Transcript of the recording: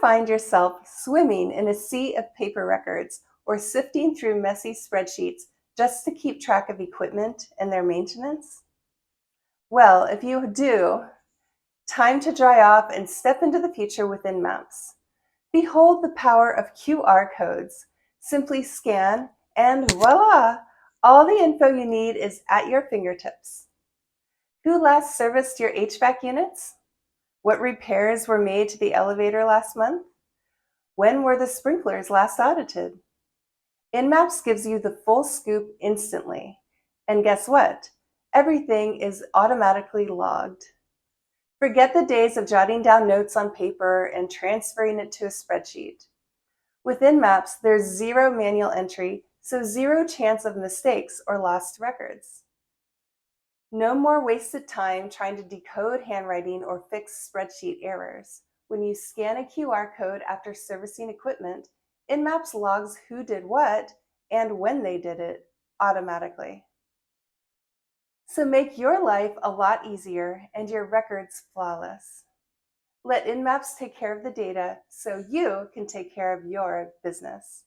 find yourself swimming in a sea of paper records or sifting through messy spreadsheets just to keep track of equipment and their maintenance? Well, if you do, time to dry off and step into the future with InMapz. Behold the power of QR codes. Simply scan and voila! All the info you need is at your fingertips. Who last serviced your HVAC units? What repairs were made to the elevator last month? When were the sprinklers last audited? InMapz gives you the full scoop instantly. And guess what? Everything is automatically logged. Forget the days of jotting down notes on paper and transferring it to a spreadsheet. With InMapz, there's zero manual entry, so zero chance of mistakes or lost records. No more wasted time trying to decode handwriting or fix spreadsheet errors. When you scan a QR code after servicing equipment, InMapz logs who did what and when they did it automatically. So make your life a lot easier and your records flawless. Let InMapz take care of the data so you can take care of your business.